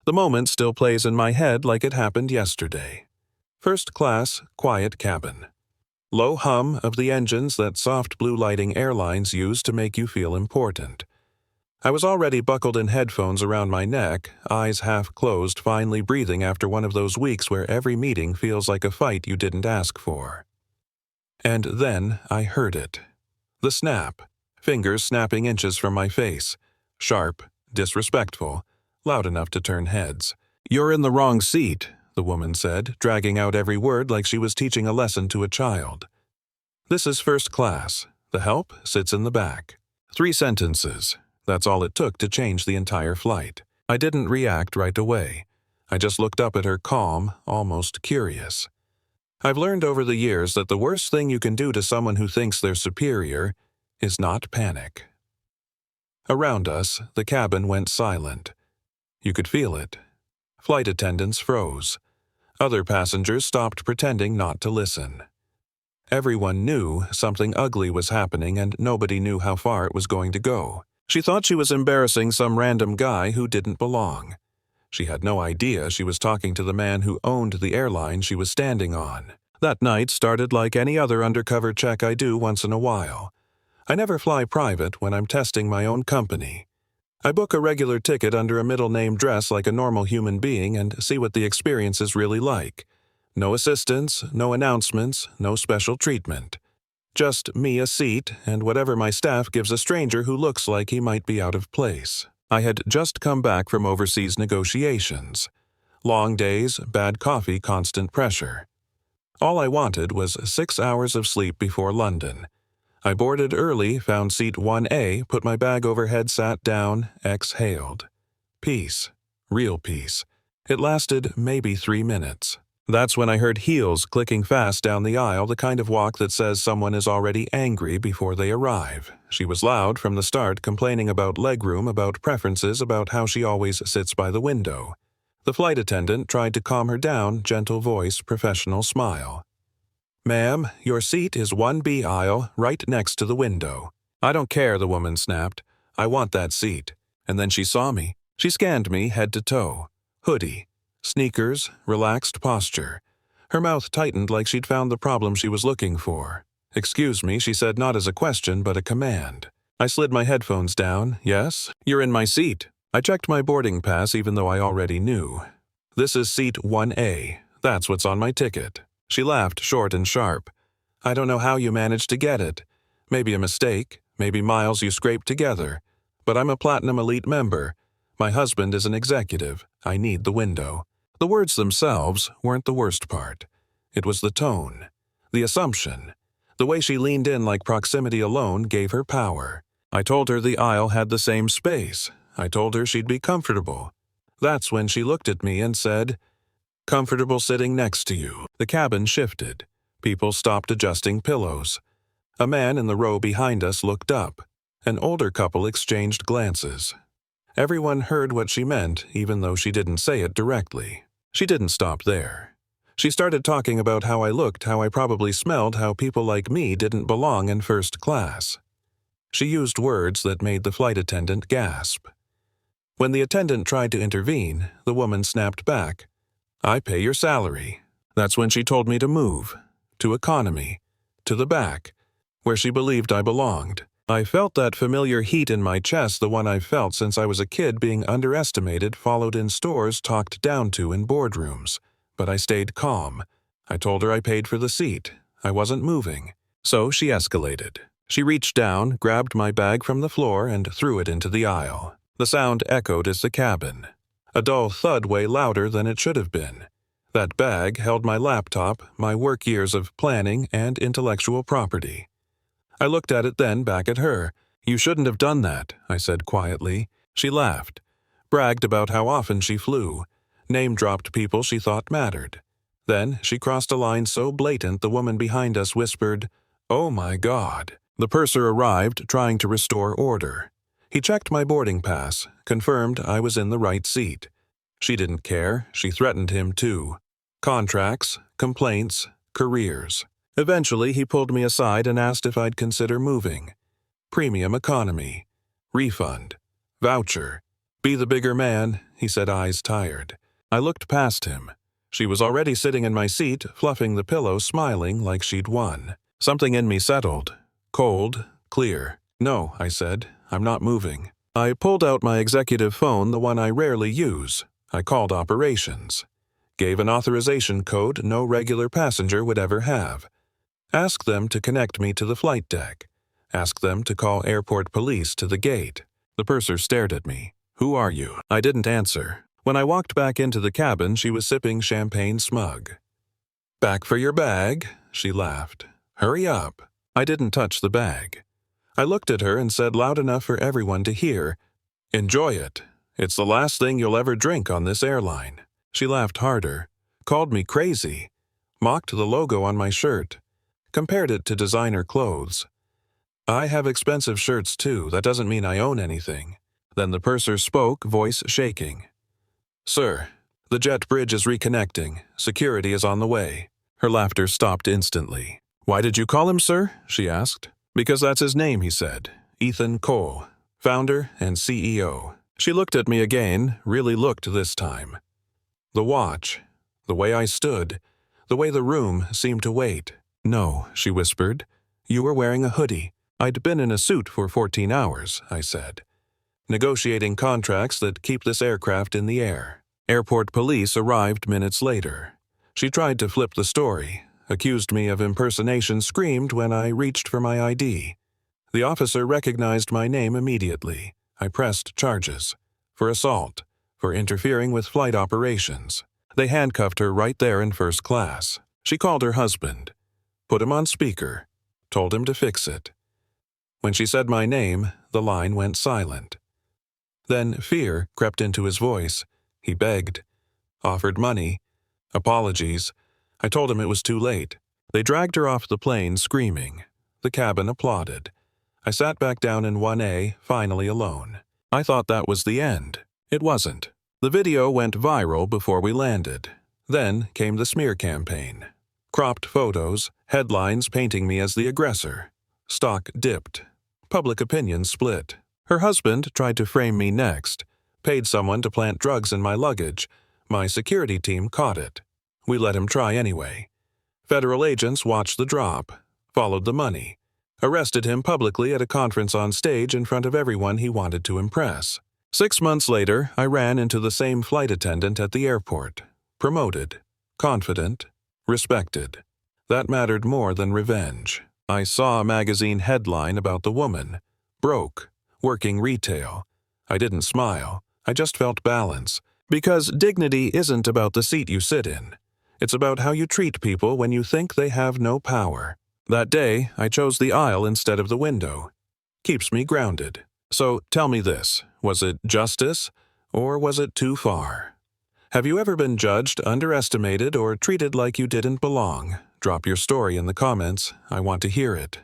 The moment still plays in my head like it happened yesterday. First class, quiet cabin. Low hum of the engines that soft blue lighting airlines use to make you feel important. I was already buckled in headphones around my neck, eyes half closed, finally breathing after one of those weeks where every meeting feels like a fight you didn't ask for. And then I heard it. The snap, fingers snapping inches from my face, sharp, disrespectful, loud enough to turn heads. "You're in the wrong seat," the woman said, dragging out every word like she was teaching a lesson to a child. "This is first class. The help sits in the back." 3 sentences. That's all it took to change the entire flight. I didn't react right away. I just looked up at her calm, almost curious. I've learned over the years that the worst thing you can do to someone who thinks they're superior is not panic. Around us, the cabin went silent. You could feel it. Flight attendants froze. Other passengers stopped pretending not to listen. Everyone knew something ugly was happening and nobody knew how far it was going to go. She thought she was embarrassing some random guy who didn't belong. She had no idea she was talking to the man who owned the airline she was standing on. That night started like any other undercover check I do once in a while. I never fly private when I'm testing my own company. I book a regular ticket under a middle name dress like a normal human being and see what the experience is really like. No assistance, no announcements, no special treatment. Just me a seat and whatever my staff gives a stranger who looks like he might be out of place. I had just come back from overseas negotiations. Long days, bad coffee, constant pressure. All I wanted was 6 hours of sleep before London. I boarded early, found seat 1A, put my bag overhead, sat down, exhaled. Peace. Real peace. It lasted maybe 3 minutes. That's when I heard heels clicking fast down the aisle, the kind of walk that says someone is already angry before they arrive. She was loud from the start, complaining about legroom, about preferences, about how she always sits by the window. The flight attendant tried to calm her down, gentle voice, professional smile. "Ma'am, your seat is 1B aisle, right next to the window." "I don't care," the woman snapped. "I want that seat." And then she saw me. She scanned me head to toe. Hoodie. Sneakers, relaxed posture. Her mouth tightened like she'd found the problem she was looking for. "Excuse me," she said, not as a question but a command. I slid my headphones down. "Yes? You're in my seat." I checked my boarding pass even though I already knew. "This is seat 1A. That's what's on my ticket." She laughed, short and sharp. "I don't know how you managed to get it. Maybe a mistake, maybe miles you scraped together. But I'm a Platinum Elite member. My husband is an executive. I need the window." The words themselves weren't the worst part. It was the tone, the assumption. The way she leaned in like proximity alone gave her power. I told her the aisle had the same space. I told her she'd be comfortable. That's when she looked at me and said, "Comfortable sitting next to you." The cabin shifted. People stopped adjusting pillows. A man in the row behind us looked up. An older couple exchanged glances. Everyone heard what she meant, even though she didn't say it directly. She didn't stop there. She started talking about how I looked, how I probably smelled, how people like me didn't belong in first class. She used words that made the flight attendant gasp. When the attendant tried to intervene, the woman snapped back. "I pay your salary." That's when she told me to move. To economy. To the back. Where she believed I belonged. I felt that familiar heat in my chest, the one I've felt since I was a kid, being underestimated, followed in stores, talked down to in boardrooms. But I stayed calm. I told her I paid for the seat. I wasn't moving. So she escalated. She reached down, grabbed my bag from the floor, and threw it into the aisle. The sound echoed as the cabin. A dull thud way louder than it should have been. That bag held my laptop, my work years of planning, and intellectual property. I looked at it, then back at her. "You shouldn't have done that," I said quietly. She laughed. Bragged about how often she flew. Name-dropped people she thought mattered. Then she crossed a line so blatant the woman behind us whispered, "Oh my God." The purser arrived, trying to restore order. He checked my boarding pass, confirmed I was in the right seat. She didn't care. She threatened him too. Contracts, complaints, careers. Eventually, he pulled me aside and asked if I'd consider moving. Premium economy. Refund. Voucher. Be the bigger man, he said, eyes tired. I looked past him. She was already sitting in my seat, fluffing the pillow, smiling like she'd won. Something in me settled. Cold, clear. No, I said, I'm not moving. I pulled out my executive phone, the one I rarely use. I called operations. Gave an authorization code no regular passenger would ever have. Asked them to connect me to the flight deck. Asked them to call airport police to the gate. The purser stared at me. Who are you? I didn't answer. When I walked back into the cabin, she was sipping champagne smug. Back for your bag, she laughed. Hurry up. I didn't touch the bag. I looked at her and said loud enough for everyone to hear, Enjoy it. It's the last thing you'll ever drink on this airline. She laughed harder, called me crazy, mocked the logo on my shirt, compared it to designer clothes. I have expensive shirts too, that doesn't mean I own anything. Then the purser spoke, voice shaking. Sir, the jet bridge is reconnecting. Security is on the way. Her laughter stopped instantly. Why did you call him sir? She asked. Because that's his name, he said. Ethan Cole, founder and CEO. She looked at me again, really looked this time. The watch, the way I stood, the way the room seemed to wait. No, she whispered. You were wearing a hoodie. I'd been in a suit for 14 hours, I said. Negotiating contracts that keep this aircraft in the air. Airport police arrived minutes later. She tried to flip the story, accused me of impersonation, screamed when I reached for my ID. The officer recognized my name immediately. I pressed charges. For assault. For interfering with flight operations. They handcuffed her right there in first class. She called her husband. Put him on speaker. Told him to fix it. When she said my name, the line went silent. Then fear crept into his voice. He begged. Offered money. Apologies. I told him it was too late. They dragged her off the plane screaming. The cabin applauded. I sat back down in 1A, finally alone. I thought that was the end. It wasn't. The video went viral before we landed. Then came the smear campaign. Cropped photos, headlines painting me as the aggressor. Stock dipped. Public opinion split. Her husband tried to frame me next. Paid someone to plant drugs in my luggage. My security team caught it. We let him try anyway. Federal agents watched the drop. Followed the money. Arrested him publicly at a conference on stage in front of everyone he wanted to impress. 6 months later, I ran into the same flight attendant at the airport. Promoted. Confident. Respected. That mattered more than revenge. I saw a magazine headline about the woman. Broke. Working retail. I didn't smile. I just felt balance. Because dignity isn't about the seat you sit in. It's about how you treat people when you think they have no power. That day, I chose the aisle instead of the window. Keeps me grounded. So tell me this, was it justice, or was it too far? Have you ever been judged, underestimated, or treated like you didn't belong? Drop your story in the comments. I want to hear it.